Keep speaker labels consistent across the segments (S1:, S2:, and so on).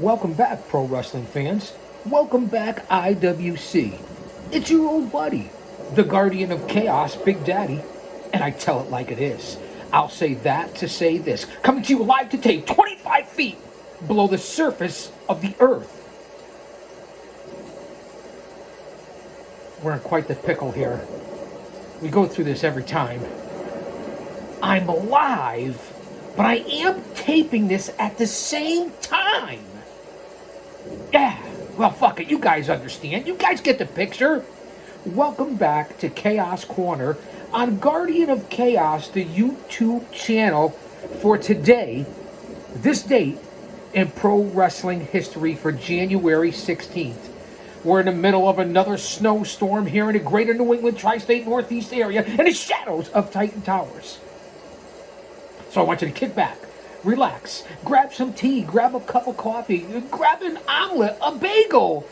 S1: Welcome back, pro wrestling fans. Welcome back, IWC. It's your old buddy, the Guardian of Chaos, Big Daddy, and I tell it like it is. I'll say that to say this. Coming to you live to tape 25 feet below the surface of the earth. We're in quite the pickle here. We go through this every time. I'm live, but I am taping this at the same time. Yeah, well, fuck it. You guys understand. You guys get the picture. Welcome back to Chaos Corner on Guardian of Chaos, the YouTube channel for today, this date in pro wrestling history for January 16th. We're in the middle of another snowstorm here in the greater New England tri-state northeast area in the shadows of Titan Towers. So I want you to kick back, relax, grab some tea, grab a cup of coffee, grab an omelet, a bagel,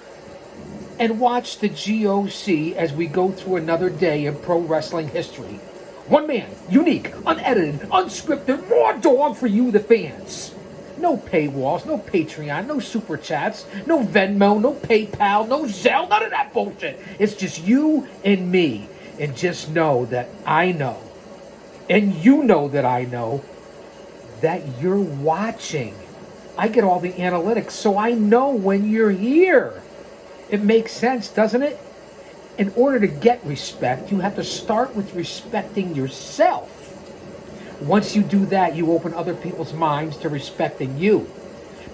S1: and watch the GOC as we go through another day in pro wrestling history. One man, unique, unedited, unscripted, raw dog for you, the fans. No paywalls, no Patreon, no Super Chats, no Venmo, no PayPal, no Zelle, none of that bullshit. It's just you and me. And just know that I know, and you know that I know, that you're watching. I get all the analytics, so I know when you're here. It makes sense, doesn't it? In order to get respect, you have to start with respecting yourself. Once you do that, you open other people's minds to respecting you.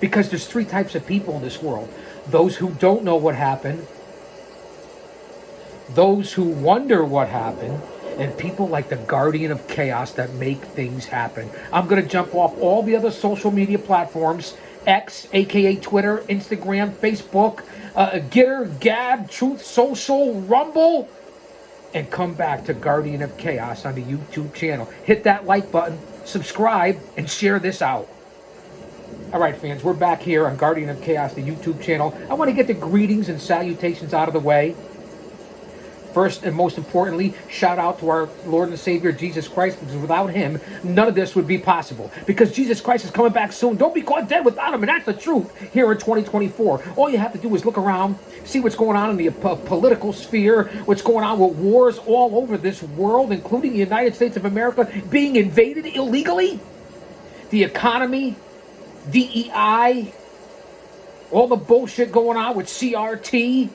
S1: Because there's three types of people in this world. Those who don't know what happened, those who wonder what happened, and people like the Guardian of Chaos that make things happen. I'm going to jump off all the other social media platforms, X, aka Twitter, Instagram, Facebook, Gitter, Gab, Truth Social, Rumble, and come back to Guardian of Chaos on the YouTube channel. Hit that like button, subscribe, and share this out. All right, fans, we're back here on Guardian of Chaos, the YouTube channel. I want to get the greetings and salutations out of the way. First and most importantly, shout out to our Lord and Savior, Jesus Christ, because without him, none of this would be possible. Because Jesus Christ is coming back soon. Don't be caught dead without him, and that's the truth here in 2024. All you have to do is look around, see what's going on in the political sphere, what's going on with wars all over this world, including the United States of America being invaded illegally, the economy, DEI, all the bullshit going on with CRT.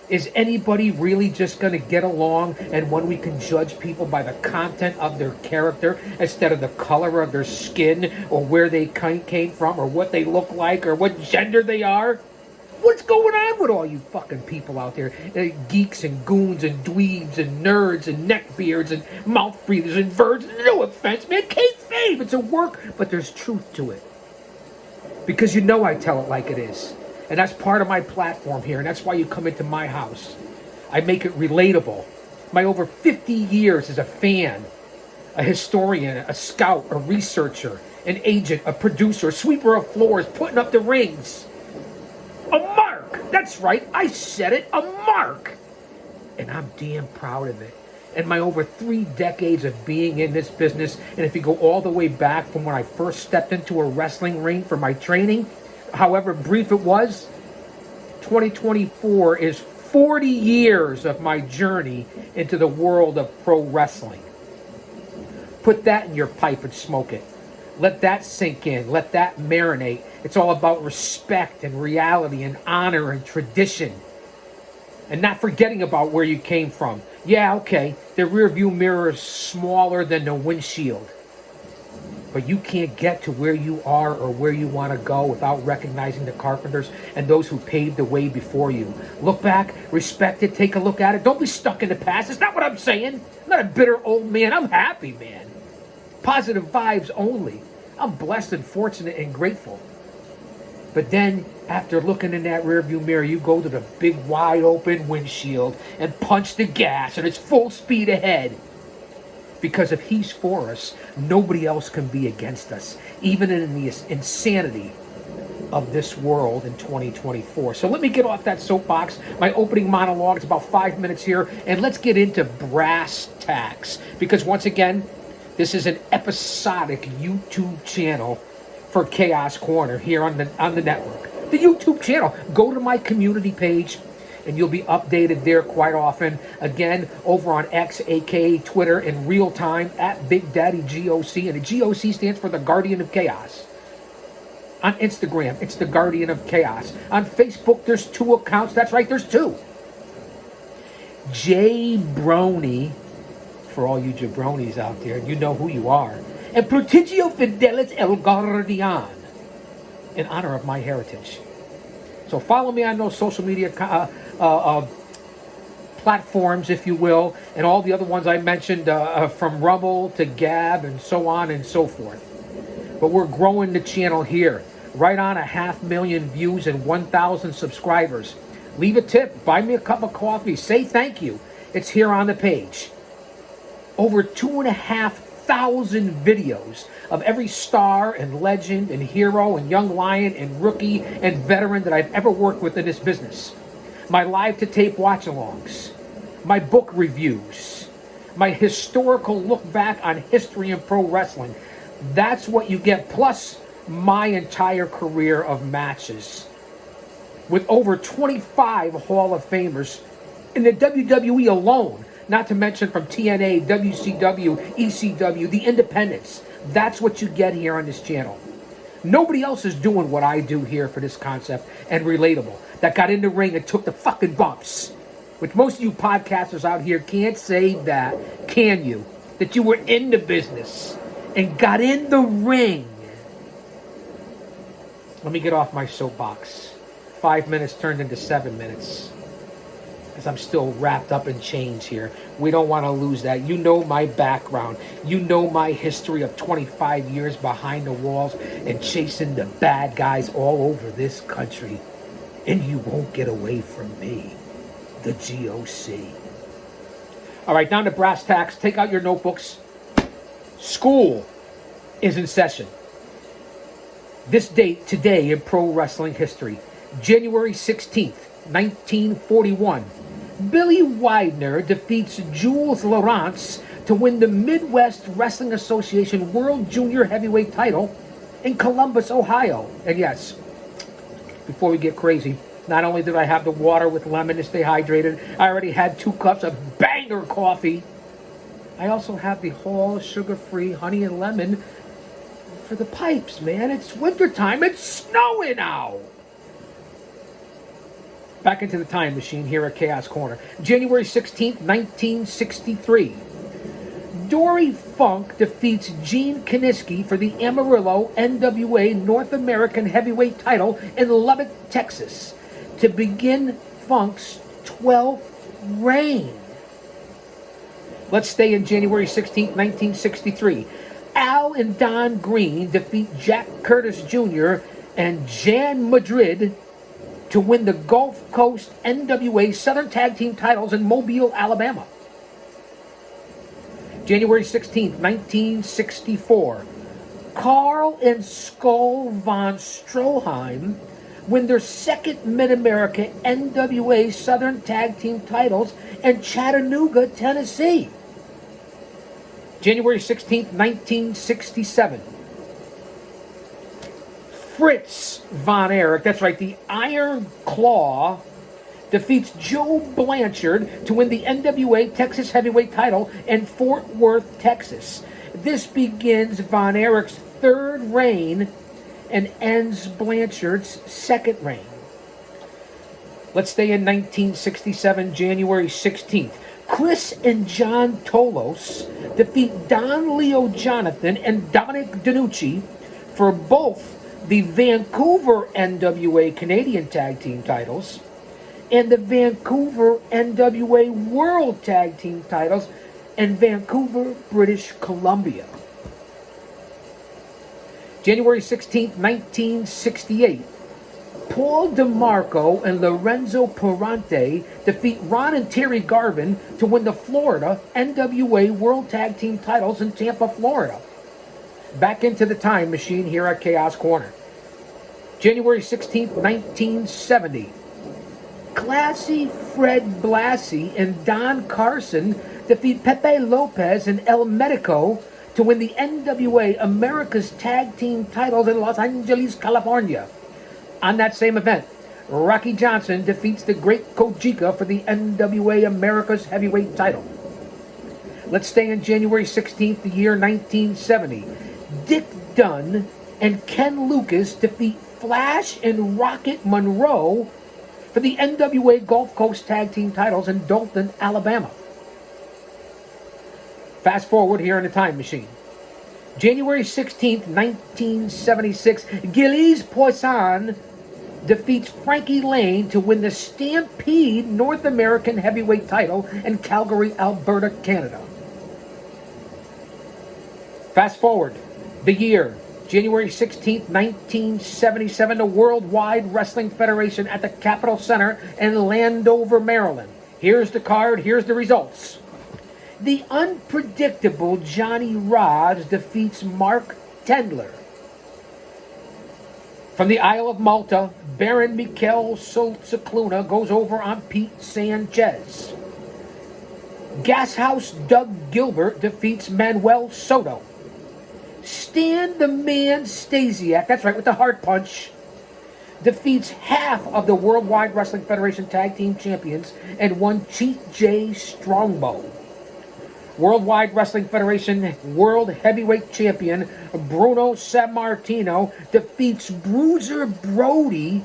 S1: Is anybody really just going to get along? And when we can judge people by the content of their character instead of the color of their skin or where they came from or what they look like or what gender they are? What's going on with all you fucking people out there? Geeks and goons and dweebs and nerds and neckbeards and mouth breathers and virgins. No offense, man. Kayfabe. It's a work, but there's truth to it. Because you know I tell it like it is. And that's part of my platform here, and that's why you come into my house. I make it relatable. My over 50 years as a fan, a historian, a scout, a researcher, an agent, a producer, a sweeper of floors, putting up the rings. A mark! That's right, I said it, a mark! And I'm damn proud of it. And my over 3 decades of being in this business, and if you go all the way back from when I first stepped into a wrestling ring for my training, however brief it was, 2024 is 40 years of my journey into the world of pro wrestling. Put that in your pipe and smoke it. Let that sink in. Let that marinate. It's all about respect and reality and honor and tradition. And not forgetting about where you came from. Yeah, okay, the rear view mirror is smaller than the windshield. But you can't get to where you are or where you want to go without recognizing the carpenters and those who paved the way before you. Look back, respect it, take a look at it. Don't be stuck in the past. That's not what I'm saying. I'm not a bitter old man. I'm happy, man. Positive vibes only. I'm blessed and fortunate and grateful. But then, after looking in that rearview mirror, you go to the big, wide open windshield and punch the gas, and it's full speed ahead. Because if he's for us, nobody else can be against us, even in the insanity of this world in 2024. So let me get off that soapbox. My opening monologue is about 5 minutes here, and let's get into brass tacks. Because once again, this is an episodic YouTube channel for Chaos Corner here on the network, the YouTube channel. Go to my community page, and you'll be updated there quite often. Again, over on X, aka Twitter, in real time at Big Daddy GOC, and the GOC stands for the Guardian of Chaos. On Instagram, it's the Guardian of Chaos. On Facebook, there's 2 accounts. That's right, there's 2. Jabroni, for all you jabronis out there, you know who you are. And Prodigio Fidelis El Guardian, in honor of my heritage. So follow me on those social media platforms, if you will, and all the other ones I mentioned, from Rumble to Gab and so on and so forth. But we're growing the channel here. Right on 500,000 views and 1,000 subscribers. Leave a tip. Buy me a cup of coffee. Say thank you. It's here on the page. Over 2,500 videos of every star and legend and hero and young lion and rookie and veteran that I've ever worked with in this business. My live-to-tape watch-alongs. My book reviews. My historical look back on history and pro wrestling. That's what you get, plus my entire career of matches with over 25 Hall of Famers in the WWE alone, not to mention from TNA, WCW, ECW, the independents. That's what you get here on this channel. Nobody else is doing what I do here for this concept and relatable. That got in the ring and took the fucking bumps. Which most of you podcasters out here can't say that, can you? That you were in the business and got in the ring. Let me get off my soapbox. 5 minutes turned into 7 minutes. Because I'm still wrapped up in chains here. We don't want to lose that. You know my background. You know my history of 25 years behind the walls and chasing the bad guys all over this country. And you won't get away from me, the GOC. All right, down to brass tacks. Take out your notebooks. School is in session. This date today in pro wrestling history, January 16th, 1941. Billy Widener defeats Jules Lawrence to win the Midwest Wrestling Association World Junior Heavyweight title in Columbus, Ohio. And yes, before we get crazy, not only did I have the water with lemon to stay hydrated, I already had 2 cups of banger coffee. I also have the Hall sugar-free honey and lemon for the pipes, man. It's wintertime. It's snowing now. Back into the time machine here at Chaos Corner. January 16th, 1963. Dory Funk defeats Gene Kiniski for the Amarillo NWA North American Heavyweight title in Lubbock, Texas, to begin Funk's 12th reign. Let's stay in January 16th, 1963. Al and Don Green defeat Jack Curtis Jr. and Jan Madrid to win the Gulf Coast NWA Southern Tag Team titles in Mobile, Alabama. January 16th, 1964. Carl and Skull von Stroheim win their second Mid-America NWA Southern Tag Team titles in Chattanooga, Tennessee. January 16th, 1967. Fritz Von Erich, that's right, the Iron Claw, defeats Joe Blanchard to win the NWA Texas Heavyweight title in Fort Worth, Texas. This begins Von Erich's 3rd reign and ends Blanchard's 2nd reign. Let's stay in 1967, January 16th. Chris and John Tolos defeat Don Leo Jonathan and Dominic DiNucci for both the Vancouver NWA Canadian Tag Team titles and the Vancouver NWA World Tag Team titles in Vancouver, British Columbia. January 16th, 1968. Paul DeMarco and Lorenzo Perante defeat Ron and Terry Garvin to win the Florida NWA World Tag Team titles in Tampa, Florida. Back into the time machine here at Chaos Corner. January 16th, 1970. Classy Fred Blassie and Don Carson defeat Pepe Lopez and El Medico to win the NWA America's Tag Team titles in Los Angeles, California. On that same event, Rocky Johnson defeats the Great Kojika for the NWA America's Heavyweight title. Let's stay on January 16th, the year 1970. Dick Dunn and Ken Lucas defeat Flash and Rocket Monroe for the NWA Gulf Coast Tag Team titles in Dothan, Alabama. Fast forward here in the time machine. January 16th, 1976, Gilles Poisson defeats Frankie Lane to win the Stampede North American Heavyweight title in Calgary, Alberta, Canada. Fast forward the year, January 16th, 1977, the Worldwide Wrestling Federation at the Capitol Center in Landover, Maryland. Here's the card, here's the results. The unpredictable Johnny Rodz defeats Mark Tendler. From the Isle of Malta, Baron Mikel Cicluna goes over on Pete Sanchez. Gashouse Doug Gilbert defeats Manuel Soto. Stan the Man Stasiak, that's right, with the heart punch, defeats half of the Worldwide Wrestling Federation Tag Team Champions and one Chief J. Strongbow. Worldwide Wrestling Federation World Heavyweight Champion Bruno Sammartino defeats Bruiser Brody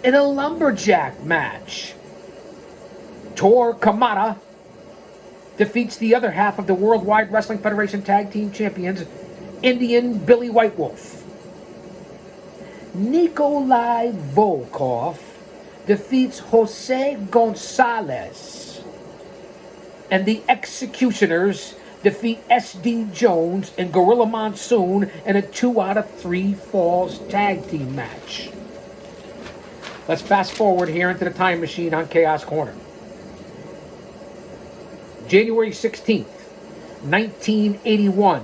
S1: in a lumberjack match. Tor Kamada defeats the other half of the Worldwide Wrestling Federation Tag Team Champions, Indian Billy White Wolf. Nikolai Volkov defeats Jose Gonzalez. And the Executioners defeat S.D. Jones and Gorilla Monsoon in a 2 out of 3 falls tag team match. Let's fast forward here into the time machine on Chaos Corner. January 16th, 1981.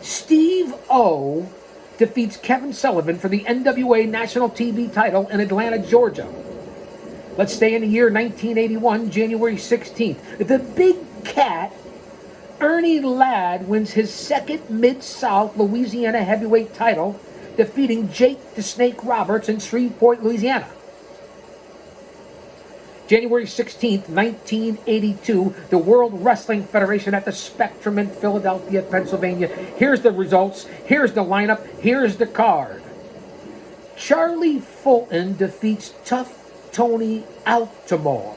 S1: Steve O defeats Kevin Sullivan for the NWA National TV title in Atlanta, Georgia. Let's stay in the year 1981, January 16th. The Big Cat, Ernie Ladd, wins his second Mid-South Louisiana heavyweight title, defeating Jake the Snake Roberts in Shreveport, Louisiana. January 16th, 1982, the World Wrestling Federation at the Spectrum in Philadelphia, Pennsylvania. Here's the results, here's the lineup, here's the card. Charlie Fulton defeats Tough Tony Altamore.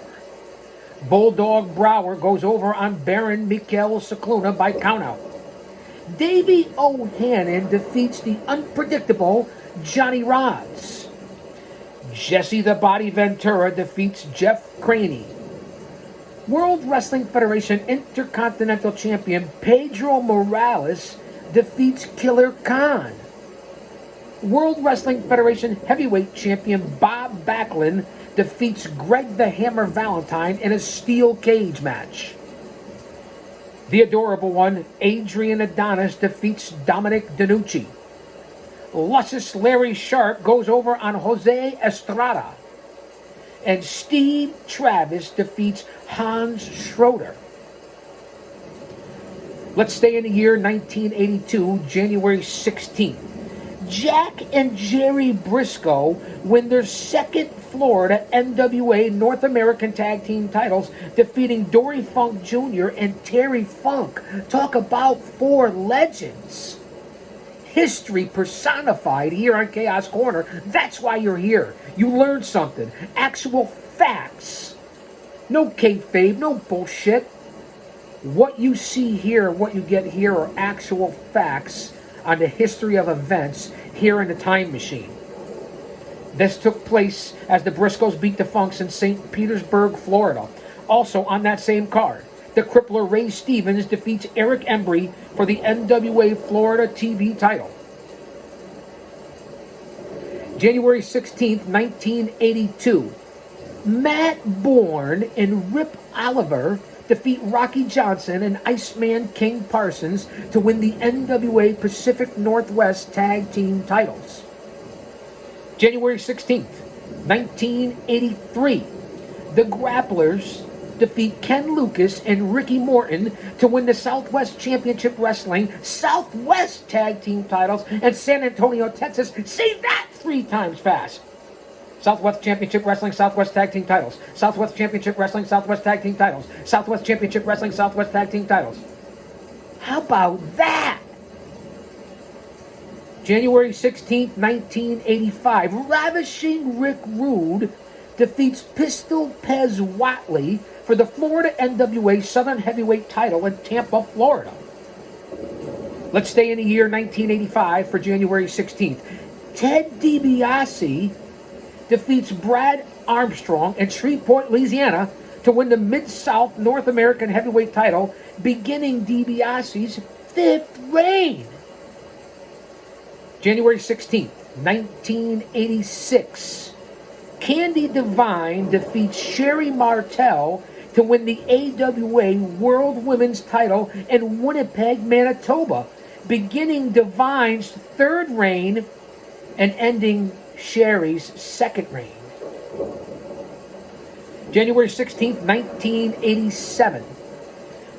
S1: Bulldog Brower goes over on Baron Mikel Cicluna by countout. Davey O'Hannon defeats the unpredictable Johnny Rodz. Jesse the Body Ventura defeats Jeff Craney. World Wrestling Federation Intercontinental Champion Pedro Morales defeats Killer Khan. World Wrestling Federation Heavyweight Champion Bob Backlund defeats Greg the Hammer Valentine in a steel cage match. The adorable one, Adrian Adonis, defeats Dominic DeNucci. Luscious Larry Sharp goes over on Jose Estrada. And Steve Travis defeats Hans Schroeder. Let's stay in the year 1982, January 16th. Jack and Jerry Briscoe win their second Florida NWA North American Tag Team titles, defeating Dory Funk Jr. and Terry Funk. Talk about 4 legends. History personified here on Chaos Corner. That's why you're here. You learned something. Actual facts. No kayfabe, no bullshit. What you see here, what you get here are actual facts on the history of events here in the time machine. This took place as the Briscoes beat the Funks in St. Petersburg, Florida. Also on that same card, the crippler Ray Stevens defeats Eric Embry for the NWA Florida TV title. January 16th, 1982. Matt Bourne and Rip Oliver defeat Rocky Johnson and Iceman King Parsons to win the NWA Pacific Northwest Tag Team titles. January 16th, 1983. The Grapplers defeat Ken Lucas and Ricky Morton to win the Southwest Championship Wrestling Southwest Tag Team titles in San Antonio, Texas. Say that 3 times fast. Southwest Championship Wrestling Southwest Tag Team titles. Southwest Championship Wrestling Southwest Tag Team titles. Southwest Championship Wrestling Southwest Tag Team titles. How about that? January 16th, 1985, Ravishing Rick Rude defeats Pistol Pez Watley for the Florida NWA Southern Heavyweight title in Tampa, Florida. Let's stay in the year 1985 for January 16th. Ted DiBiase defeats Brad Armstrong in Shreveport, Louisiana to win the Mid-South North American Heavyweight title, beginning DiBiase's 5th reign. January 16th, 1986. Candy Devine defeats Sherry Martel to win the AWA World Women's title in Winnipeg, Manitoba, beginning Devine's 3rd reign and ending Sherry's 2nd reign. January 16th, 1987.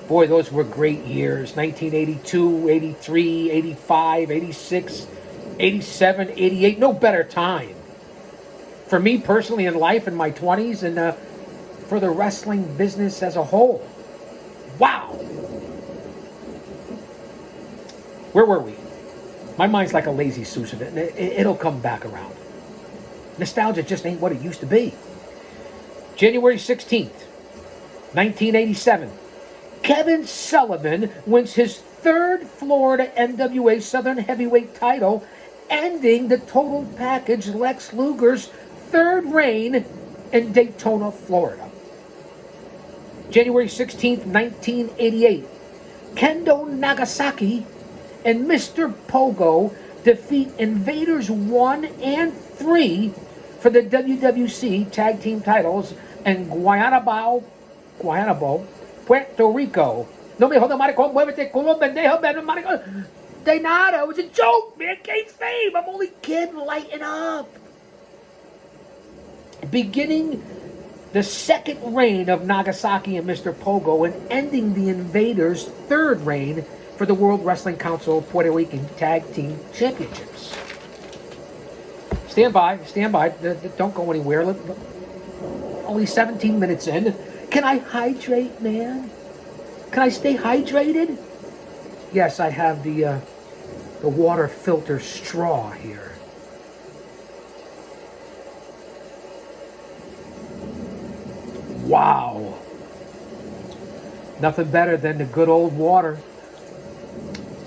S1: Boy, those were great years. 1982, 83, 85, 86, 87, 88. No better time. For me personally in life in my 20s and for the wrestling business as a whole. Wow. Where were we? My mind's like a lazy Susan. It'll come back around. Nostalgia just ain't what it used to be. January 16th, 1987. Kevin Sullivan wins his 3rd Florida NWA Southern Heavyweight title, ending the Total Package Lex Luger's 3rd reign in Daytona, Florida. January 16th, 1988. Kendo Nagasaki and Mr. Pogo defeat Invaders 1 and 3 for the WWC Tag Team titles in Guaynabo, Puerto Rico. No me jodas, maricón, muévete como pendejo, maricón. De nada, it was a joke, man. Kayfabe. I'm only kidding. Lighten up. Beginning the 2nd reign of Nagasaki and Mr. Pogo and ending the Invaders' 3rd reign for the World Wrestling Council Puerto Rican Tag Team Championships. Stand by. Don't go anywhere. Only 17 minutes in. Can I hydrate, man? Can I stay hydrated? Yes, I have the water filter straw here. Wow. Nothing better than the good old water.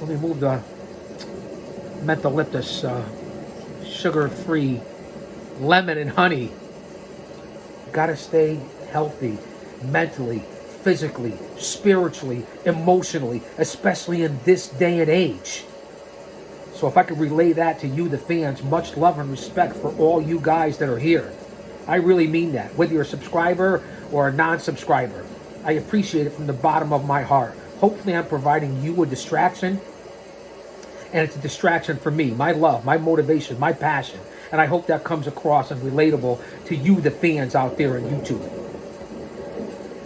S1: Let me move the mentholyptus sugar-free lemon and honey. Gotta stay healthy, mentally, physically, spiritually, emotionally, especially in this day and age. So if I could relay that to you, the fans, much love and respect for all you guys that are here. I really mean that, whether you're a subscriber or a non-subscriber. I appreciate it from the bottom of my heart. Hopefully I'm providing you a distraction, and it's a distraction for me, my love, my motivation, my passion. And I hope that comes across and relatable to you, the fans out there on YouTube.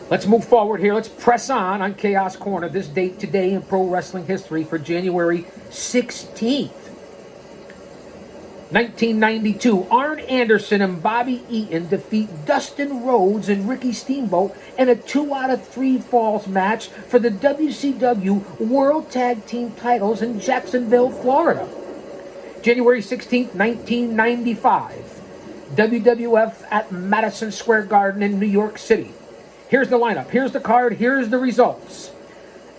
S1: Let's move forward here. Let's press on Chaos Corner. This date today in pro wrestling history for January 16th. 1992, Arn Anderson and Bobby Eaton defeat Dustin Rhodes and Ricky Steamboat in a 2 out of 3 falls match for the WCW World Tag Team titles in Jacksonville, Florida. January 16th, 1995, WWF at Madison Square Garden in New York City. Here's the lineup, here's the card, here's the results.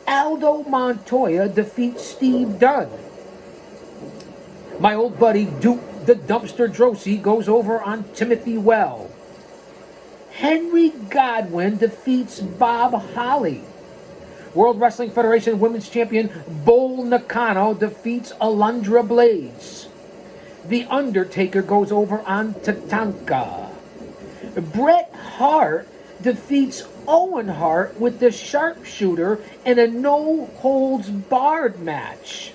S1: Aldo Montoya defeats Steve Dunn. My old buddy Duke the Dumpster Drosy goes over on Timothy Well. Henry Godwin defeats Bob Holly. World Wrestling Federation Women's Champion Bull Nakano defeats Alundra Blaze. The Undertaker goes over on Tatanka. Bret Hart defeats Owen Hart with the Sharpshooter in a no-holds-barred match.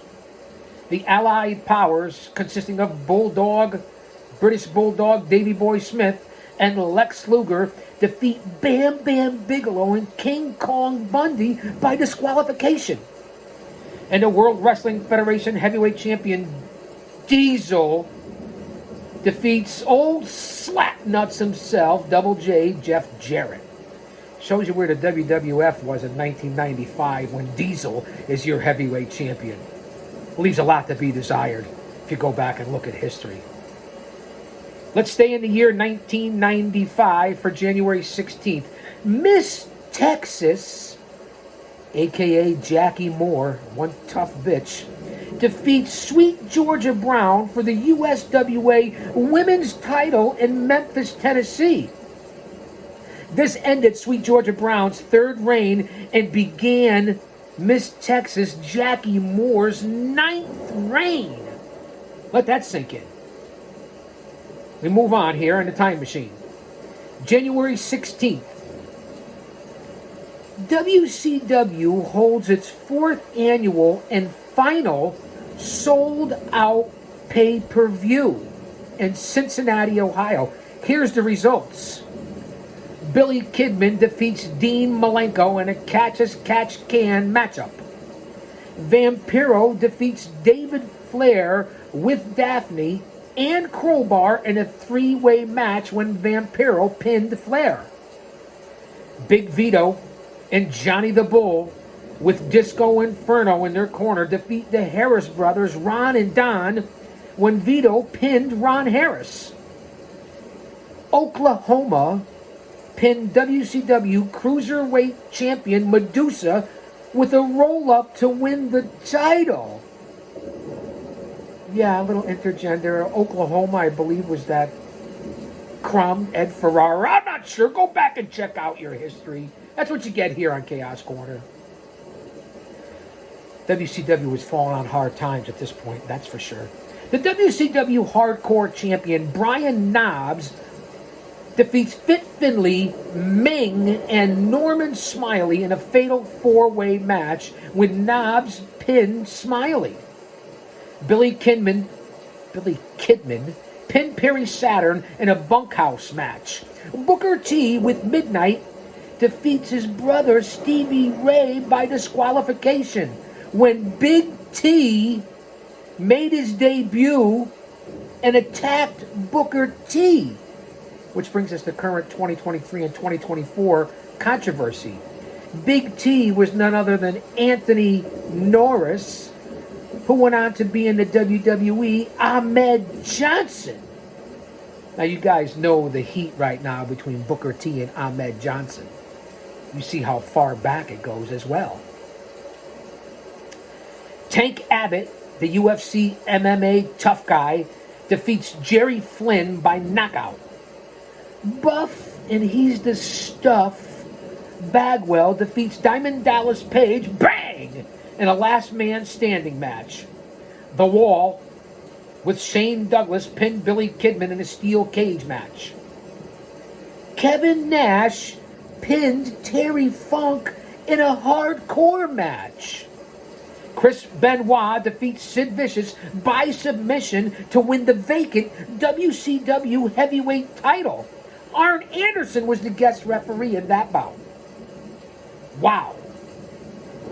S1: The Allied Powers, consisting of Bulldog, British Bulldog Davey Boy Smith, and Lex Luger, defeat Bam Bam Bigelow and King Kong Bundy by disqualification. And the World Wrestling Federation heavyweight champion Diesel defeats old slapnuts himself, Double J, Jeff Jarrett. Shows you where the WWF was in 1995 when Diesel is your heavyweight champion. Leaves a lot to be desired if you go back and look at history. Let's stay in the year 1995 for January 16th. Miss Texas, a.k.a. Jackie Moore, one tough bitch, defeats Sweet Georgia Brown for the USWA women's title in Memphis, Tennessee. This ended Sweet Georgia Brown's third reign and began Miss Texas Jackie Moore's 9th reign. Let that sink in. We move on here in the time machine. January 16th. WCW holds its 4th annual and final sold-out pay-per-view in Cincinnati, Ohio. Here's the results. Billy Kidman defeats Dean Malenko in a catch-as-catch-can matchup. Vampiro defeats David Flair with Daphne and Crowbar in a 3-way match when Vampiro pinned Flair. Big Vito and Johnny the Bull with Disco Inferno in their corner defeat the Harris brothers, Ron and Don, when Vito pinned Ron Harris. Oklahoma pinned WCW Cruiserweight Champion Medusa with a roll-up to win the title. Yeah, a little intergender. Oklahoma, I believe, was that Crumb, Ed Ferrara. I'm not sure. Go back and check out your history. That's what you get here on Chaos Corner. WCW was falling on hard times at this point, that's for sure. The WCW Hardcore Champion, Brian Knobbs, defeats Fit Finlay, Ming, and Norman Smiley in a fatal 4-way match when Knobbs pinned Smiley. Billy Kidman pinned Perry Saturn in a bunkhouse match. Booker T with Midnight defeats his brother Stevie Ray by disqualification when Big T made his debut and attacked Booker T, which brings us to current 2023 and 2024 controversy. Big T was none other than Anthony Norris, who went on to be in the WWE, Ahmed Johnson. Now, you guys know the heat right now between Booker T and Ahmed Johnson. You see how far back it goes as well. Tank Abbott, the UFC MMA tough guy, defeats Jerry Flynn by knockout. Buff, and he's the stuff, Bagwell defeats Diamond Dallas Page, bang, in a last man standing match. The Wall, with Shane Douglas, pinned Billy Kidman in a steel cage match. Kevin Nash pinned Terry Funk in a hardcore match. Chris Benoit defeats Sid Vicious by submission to win the vacant WCW heavyweight title. Arn Anderson was the guest referee in that bout. Wow.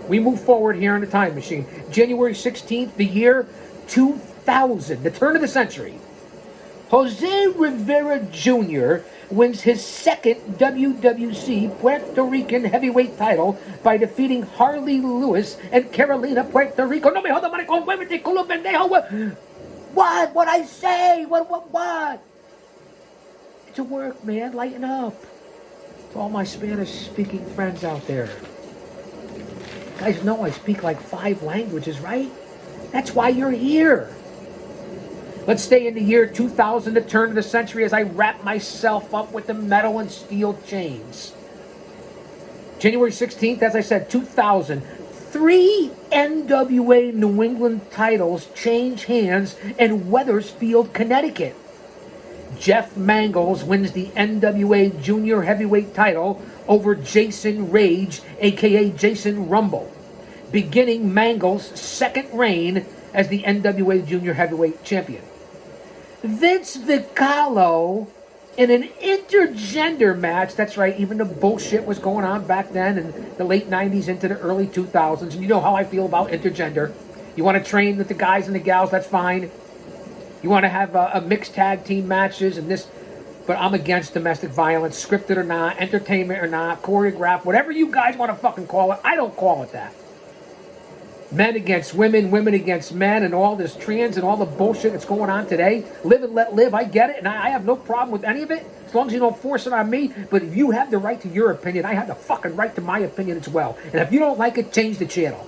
S1: We move forward here in the time machine. January 16th, the year 2000, the turn of the century. Jose Rivera Jr. wins his second WWC Puerto Rican heavyweight title by defeating Harley Lewis and Carolina, Puerto Rico. No me jodas, maricón, muévete, culo pendejo. What? What I say? What? It's a work, man. Lighten up. To all my Spanish-speaking friends out there. You guys know I speak like 5 languages, right? That's why you're here. Let's stay in the year 2000, the turn of the century, as I wrap myself up with the metal and steel chains. January 16th, as I said, 2000. 3 NWA New England titles change hands in Wethersfield, Connecticut. Jeff Mangles wins the NWA Junior Heavyweight title over Jason Rage, a.k.a. Jason Rumble, beginning Mangles' second reign as the NWA Junior Heavyweight Champion. Vince Vicalo in an intergender match. That's right, even the bullshit was going on back then in the late 90s into the early 2000s. And you know how I feel about intergender. You want to train with the guys and the gals, that's fine. You want to have a mixed tag team matches and this, but I'm against domestic violence, scripted or not, entertainment or not, choreographed, whatever you guys want to fucking call it. I don't call it that. Men against women, women against men, and all this trans and all the bullshit that's going on today. Live and let live. I get it, and I have no problem with any of it, as long as you don't force it on me. But if you have the right to your opinion, I have the fucking right to my opinion as well. And if you don't like it, change the channel.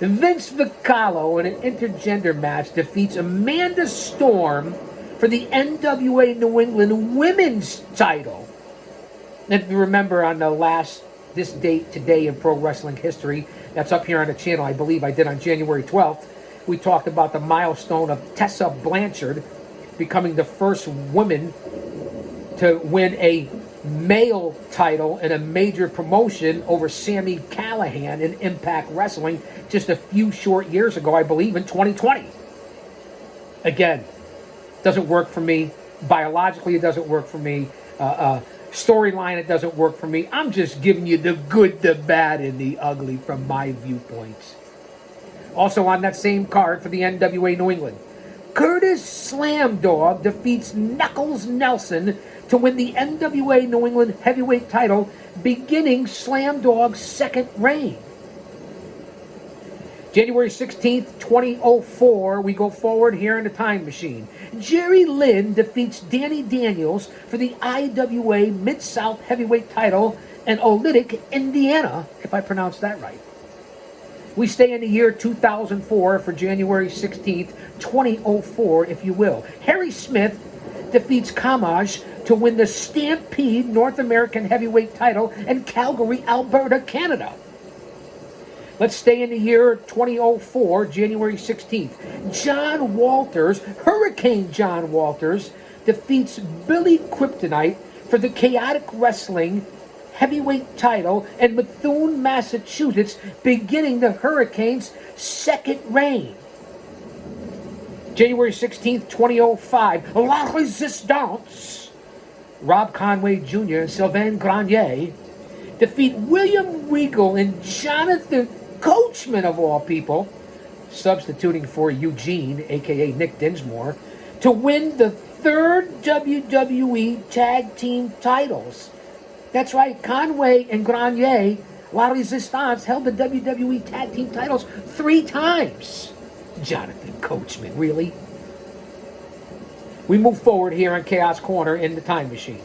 S1: Vince Vicalo in an intergender match defeats Amanda Storm for the NWA New England Women's title. And if you remember on this date today in pro wrestling history, that's up here on the channel, I believe I did on January 12th, we talked about the milestone of Tessa Blanchard becoming the first woman to win a male title in a major promotion over Sami Callihan in Impact Wrestling just a few short years ago, I believe in 2020. Again, doesn't work for me. Biologically, it doesn't work for me. Storyline, it doesn't work for me. I'm just giving you the good, the bad, and the ugly from my viewpoints. Also on that same card for the NWA New England, Curtis Slam Dog defeats Knuckles Nelson to win the NWA New England heavyweight title, beginning Slam Dog's second reign. January 16th, 2004, we go forward here in the time machine. Jerry Lynn defeats Danny Daniels for the IWA Mid-South heavyweight title in Olytic, Indiana, if I pronounced that right. We stay in the year 2004 for January 16th, 2004, if you will. Harry Smith defeats Kamaj to win the Stampede North American heavyweight title in Calgary, Alberta, Canada. Let's stay in the year 2004, January 16th. John Walters, Hurricane John Walters, defeats Billy Kryptonite for the Chaotic Wrestling heavyweight title in Methuen, Massachusetts, beginning the Hurricane's second reign. January 16th, 2005, La Resistance, Rob Conway Jr. and Sylvain Grenier defeat William Regal and Jonathan Coachman, of all people, substituting for Eugene, a.k.a. Nick Dinsmore, to win the third WWE Tag Team titles. That's right, Conway and Grenier, La Resistance, held the WWE Tag Team titles 3 times. Jonathan Coachman, really? We move forward here on Chaos Corner in the time machine.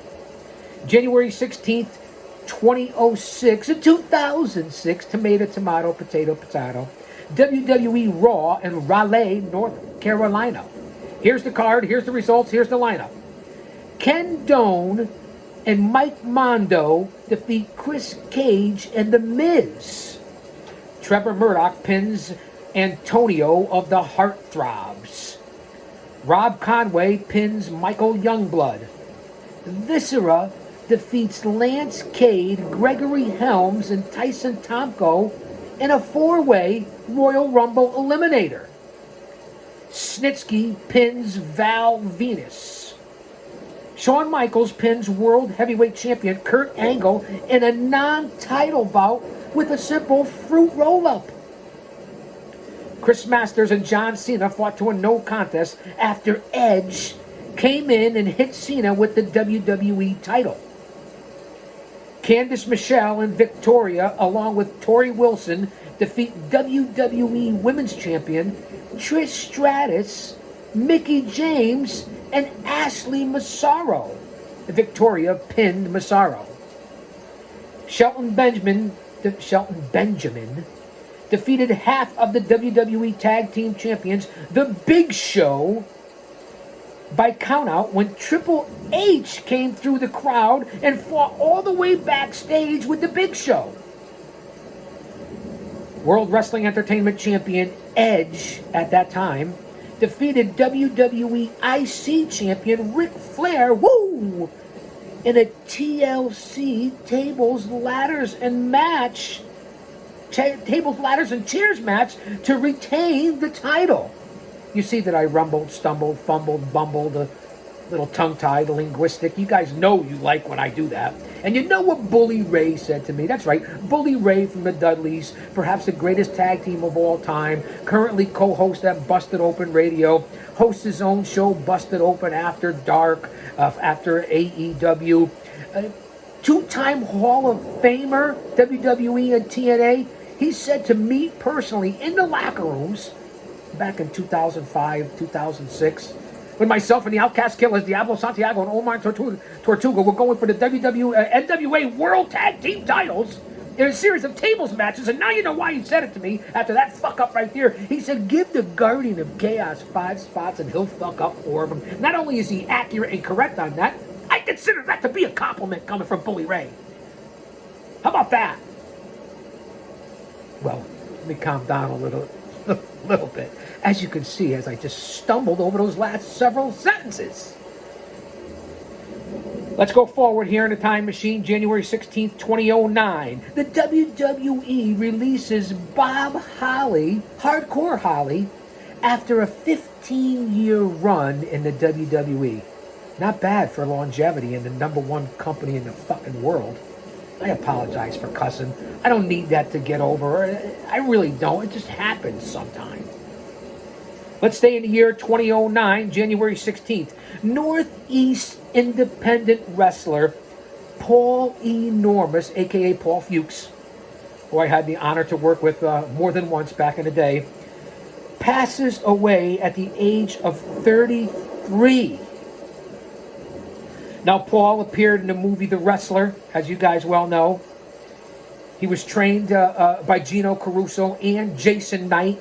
S1: January 16th, 2006 and 2006, tomato, potato, WWE Raw in Raleigh, North Carolina. Here's the card, here's the results, here's the lineup. Ken Doane and Mike Mondo defeat Chris Cage and The Miz. Trevor Murdoch pins Antonio of the Heartthrobs. Rob Conway pins Michael Youngblood. Viscera defeats Lance Cade, Gregory Helms, and Tyson Tomko in a 4-way Royal Rumble Eliminator. Snitsky pins Val Venus. Shawn Michaels pins World Heavyweight Champion Kurt Angle in a non-title bout with a simple fruit roll-up. Chris Masters and John Cena fought to a no contest after Edge came in and hit Cena with the WWE title. Candice Michelle and Victoria, along with Tori Wilson, defeat WWE Women's Champion Trish Stratus, Mickie James, and Ashley Massaro. Victoria pinned Massaro. Shelton Benjamin defeated half of the WWE Tag Team Champions, The Big Show, by countout when Triple H came through the crowd and fought all the way backstage with The Big Show. World Wrestling Entertainment Champion Edge, at that time, defeated WWE IC Champion Ric Flair, in a TLC tables, ladders, and chairs match to retain the title. You see that I rumbled, stumbled, fumbled, bumbled, Little tongue-tied, linguistic. You guys know you like when I do that. And you know what Bully Ray said to me? That's right, Bully Ray from the Dudleys, perhaps the greatest tag team of all time, currently co-host at Busted Open Radio, hosts his own show, Busted Open After Dark, after AEW. Two-time Hall of Famer, WWE and TNA. He said to me personally in the locker rooms back in 2005, 2006, when myself and the Outcast Killers, Diablo Santiago and Omar Tortuga were going for the NWA World Tag Team titles in a series of tables matches, and now you know why he said it to me after that fuck up right there. He said, give the Guardian of Chaos 5 spots and he'll fuck up 4 of them. Not only is he accurate and correct on that, I consider that to be a compliment coming from Bully Ray. How about that? Well, let me calm down a little bit. As you can see, as I just stumbled over those last several sentences. Let's go forward here in the time machine, January 16th, 2009. The WWE releases Bob Holly, Hardcore Holly, after a 15-year run in the WWE. Not bad for longevity in the #1 company in the fucking world. I apologize for cussing. I don't need that to get over. I really don't. It just happens sometimes. Let's stay in the year 2009, January 16th. Northeast independent wrestler Paul Enormous, a.k.a. Paul Fuchs, who I had the honor to work with more than once back in the day, passes away at the age of 33. Now, Paul appeared in the movie The Wrestler, as you guys well know. He was trained by Gino Caruso and Jason Knight.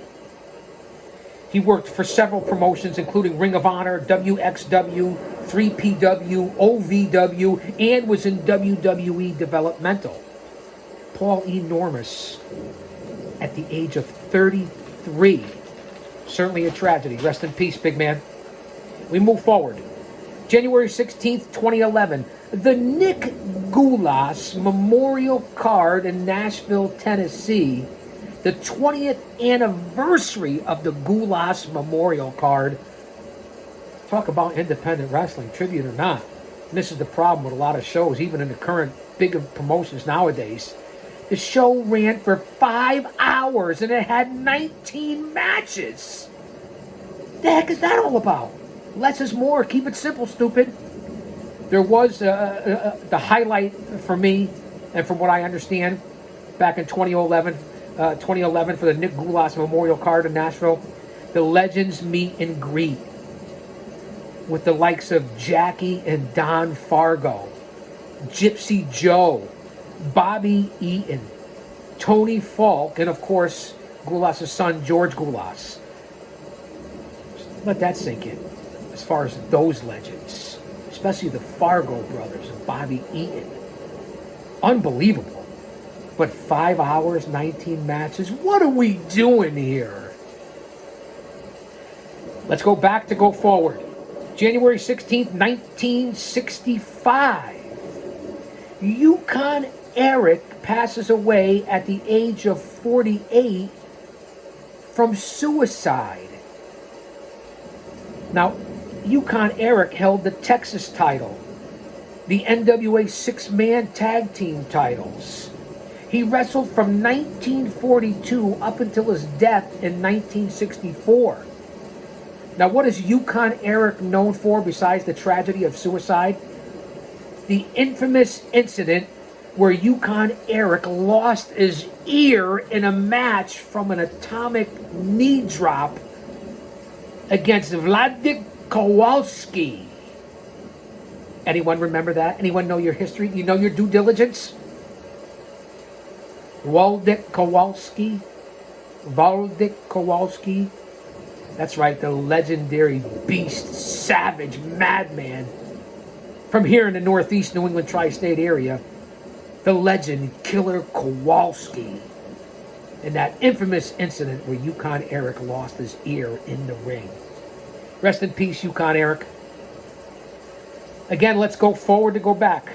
S1: He worked for several promotions, including Ring of Honor, WXW, 3PW, OVW, and was in WWE Developmental. Paul Enormous, at the age of 33. Certainly a tragedy. Rest in peace, big man. We move forward. January 16th, 2011. The Nick Gulas Memorial Card in Nashville, Tennessee. The 20th anniversary of the Gulas Memorial Card. Talk about independent wrestling, tribute or not. And this is the problem with a lot of shows, even in the current big promotions nowadays. The show ran for 5 hours and it had 19 matches. The heck is that all about? Less is more. Keep it simple, stupid. There was the highlight for me, and from what I understand, back in 2011 for the Nick Gulas Memorial Card in Nashville, the Legends meet and greet with the likes of Jackie and Don Fargo, Gypsy Joe, Bobby Eaton, Tony Falk, and of course, Gulas' son, George Gulas. Let that sink in. As far as those legends, especially the Fargo brothers and Bobby Eaton. Unbelievable. But 5 hours, 19 matches, what are we doing here? Let's go back to go forward. January 16th, 1965. Yukon Eric passes away at the age of 48 from suicide. Now, Yukon Eric held the Texas title, the NWA 6-man tag team titles. He wrestled from 1942 up until his death in 1964. Now, what is Yukon Eric known for besides the tragedy of suicide? The infamous incident where Yukon Eric lost his ear in a match from an atomic knee drop against Wladek Kowalski. Anyone remember that? Anyone know your history? You know your due diligence? Wladek Kowalski. That's right, the legendary beast, savage, madman from here in the Northeast New England tri-state area. The legend, Killer Kowalski. In that infamous incident where Yukon Eric lost his ear in the ring. Rest in peace, Yukon Eric. Again, let's go forward to go back.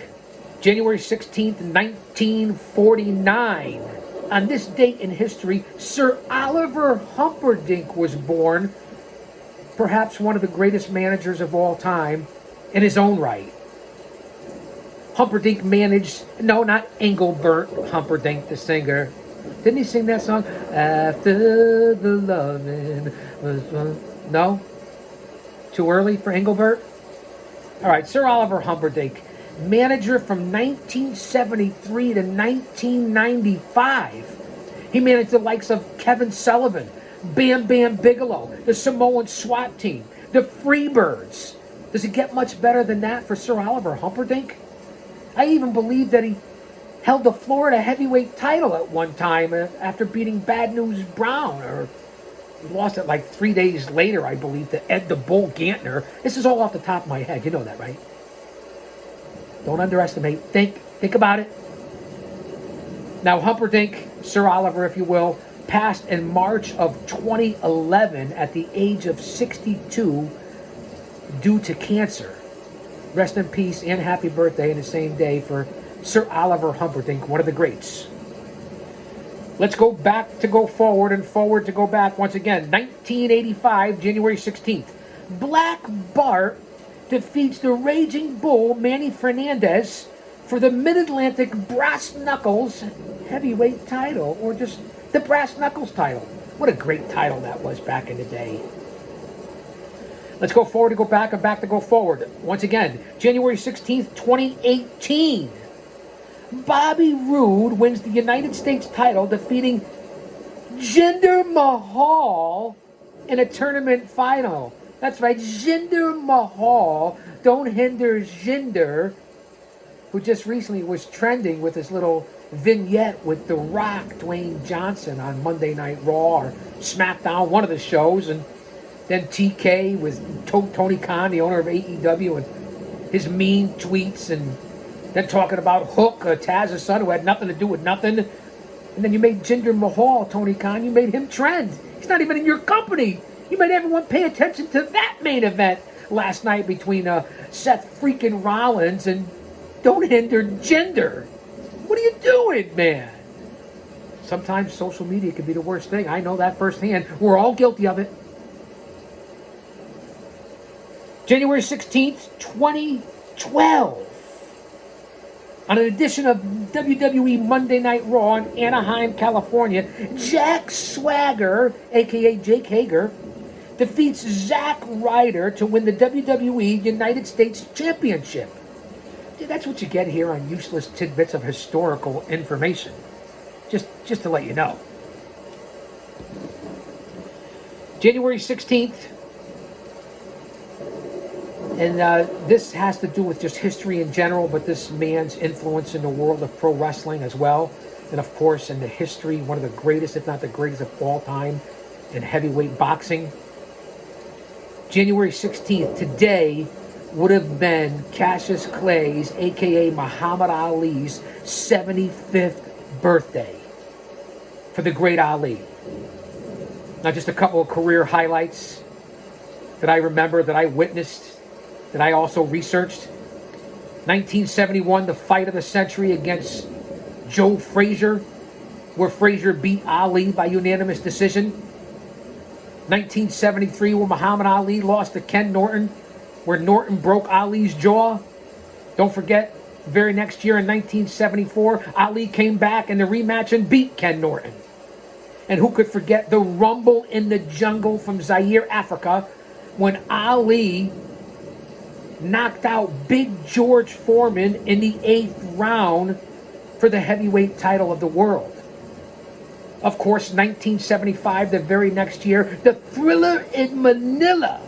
S1: January 16th, 1949. On this date in history, Sir Oliver Humperdinck was born. Perhaps one of the greatest managers of all time. in his own right. Humperdinck managed, no, not Engelbert Humperdinck, the singer. Didn't he sing that song? After the loving was... No? Too early for Engelbert? All right, Sir Oliver Humperdinck, manager from 1973 to 1995. He managed the likes of Kevin Sullivan, Bam Bam Bigelow, the Samoan SWAT team, the Freebirds. Does it get much better than that for Sir Oliver Humperdinck? I even believe that he held the Florida heavyweight title at one time after beating Bad News Brown, or he lost it like 3 days later, I believe, to Ed the Bull Gantner. This is all off the top of my head. You know that, right? Don't underestimate. Think about it. Now, Humperdinck, Sir Oliver, if you will, passed in March of 2011 at the age of 62 due to cancer. Rest in peace and happy birthday in the same day for Sir Oliver Humperdinck, one of the greats. Let's go back to go forward and forward to go back once again. 1985, January 16th. Black Bart defeats the Raging Bull, Manny Fernandez, for the Mid-Atlantic Brass Knuckles heavyweight title, or just the Brass Knuckles title. What a great title that was back in the day. Let's go forward to go back and back to go forward. Once again, January 16th, 2018. Bobby Roode wins the United States title, defeating Jinder Mahal in a tournament final. That's right, Jinder Mahal. Don't hinder Jinder, who just recently was trending with his little vignette with The Rock, Dwayne Johnson, on Monday Night Raw or SmackDown, one of the shows. And then TK with Tony Khan, the owner of AEW, and his mean tweets, and then talking about Hook, Taz's son, who had nothing to do with nothing. And then you made Jinder Mahal, Tony Khan, you made him trend. He's not even in your company. You made everyone pay attention to that main event last night between Seth freaking Rollins and Don't Hinder Jinder. What are you doing, man? Sometimes social media can be the worst thing. I know that firsthand. We're all guilty of it. January 16th, 2012. On an edition of WWE Monday Night Raw in Anaheim, California, Jack Swagger, a.k.a. Jake Hager, defeats Zack Ryder to win the WWE United States Championship. Dude, that's what you get here on Useless Tidbits of Historical Information. Just to let you know. January 16th, and this has to do with just history in general, but this man's influence in the world of pro wrestling as well. And of course, in the history, one of the greatest, if not the greatest of all time, in heavyweight boxing. January 16th, today, would have been Cassius Clay's, a.k.a. Muhammad Ali's, 75th birthday for the great Ali. Now, just a couple of career highlights that I remember, that I witnessed, that I also researched. 1971, the fight of the century against Joe Frazier, where Frazier beat Ali by unanimous decision. 1973, where Muhammad Ali lost to Ken Norton, where Norton broke Ali's jaw. Don't forget, very next year in 1974, Ali came back in the rematch and beat Ken Norton. And who could forget the Rumble in the Jungle from Zaire, Africa, when Ali knocked out Big George Foreman in the 8th round for the heavyweight title of the world. Of course, 1975, the very next year, the Thriller in Manila,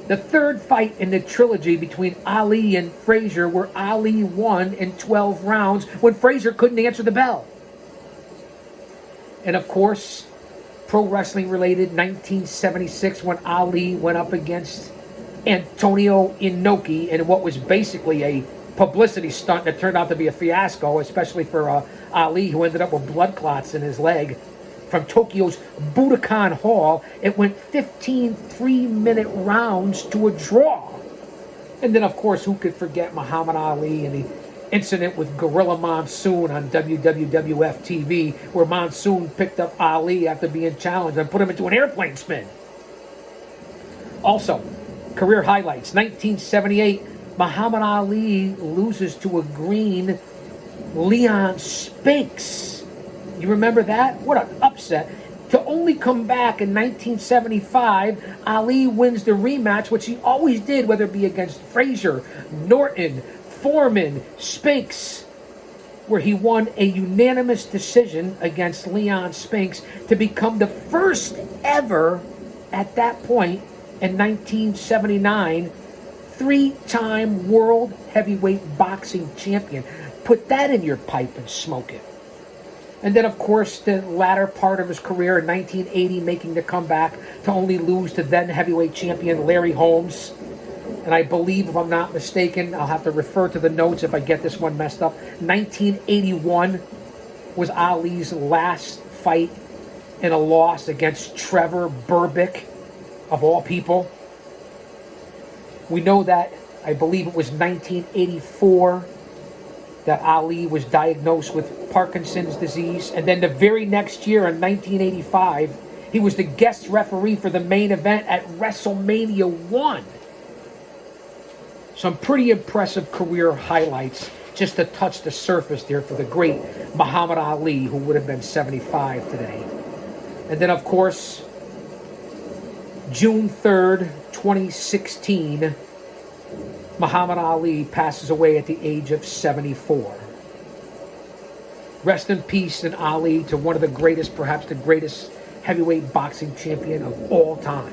S1: the third fight in the trilogy between Ali and Frazier, where Ali won in 12 rounds when Frazier couldn't answer the bell. And of course, pro wrestling related, 1976, when Ali went up against Antonio Inoki in what was basically a publicity stunt that turned out to be a fiasco, especially for Ali, who ended up with blood clots in his leg. From Tokyo's Budokan Hall, it went 15 3-minute rounds to a draw. And then, of course, who could forget Muhammad Ali and the incident with Gorilla Monsoon on WWF TV, where Monsoon picked up Ali after being challenged and put him into an airplane spin. Also, Career highlights. 1978, Muhammad Ali loses to a green Leon Spinks. You remember that? What an upset. To only come back in 1975, Ali wins the rematch, which he always did, whether it be against Frazier, Norton, Foreman, Spinks, where he won a unanimous decision against Leon Spinks to become the first ever, at that point in 1979, three-time world heavyweight boxing champion. Put that in your pipe and smoke it. And then, of course, the latter part of his career in 1980, making the comeback to only lose to then heavyweight champion Larry Holmes. And I believe, if I'm not mistaken, I'll have to refer to the notes if I get this one messed up. 1981 was Ali's last fight in a loss against Trevor Berbick, of all people. We know that, I believe it was 1984, that Ali was diagnosed with Parkinson's disease. And then the very next year, in 1985, he was the guest referee for the main event at WrestleMania 1. Some pretty impressive career highlights, just to touch the surface there for the great Muhammad Ali, who would have been 75 today. And then, of course, June 3rd, 2016, Muhammad Ali passes away at the age of 74. Rest in peace and Ali to one of the greatest, perhaps the greatest heavyweight boxing champion of all time.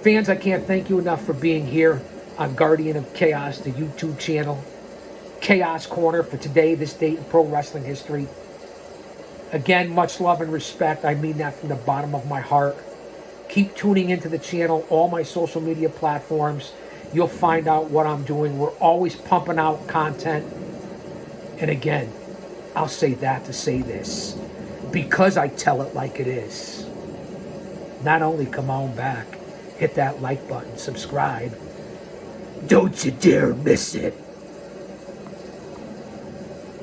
S1: Fans, I can't thank you enough for being here on Guardian of Chaos, the YouTube channel. Chaos Corner for today, this date in pro wrestling history. Again, much love and respect. I mean that from the bottom of my heart. Keep tuning into the channel, all my social media platforms. You'll find out what I'm doing. We're always pumping out content. And again, I'll say that to say this, because I tell it like it is. Not only come on back, hit that like button, subscribe. Don't you dare miss it.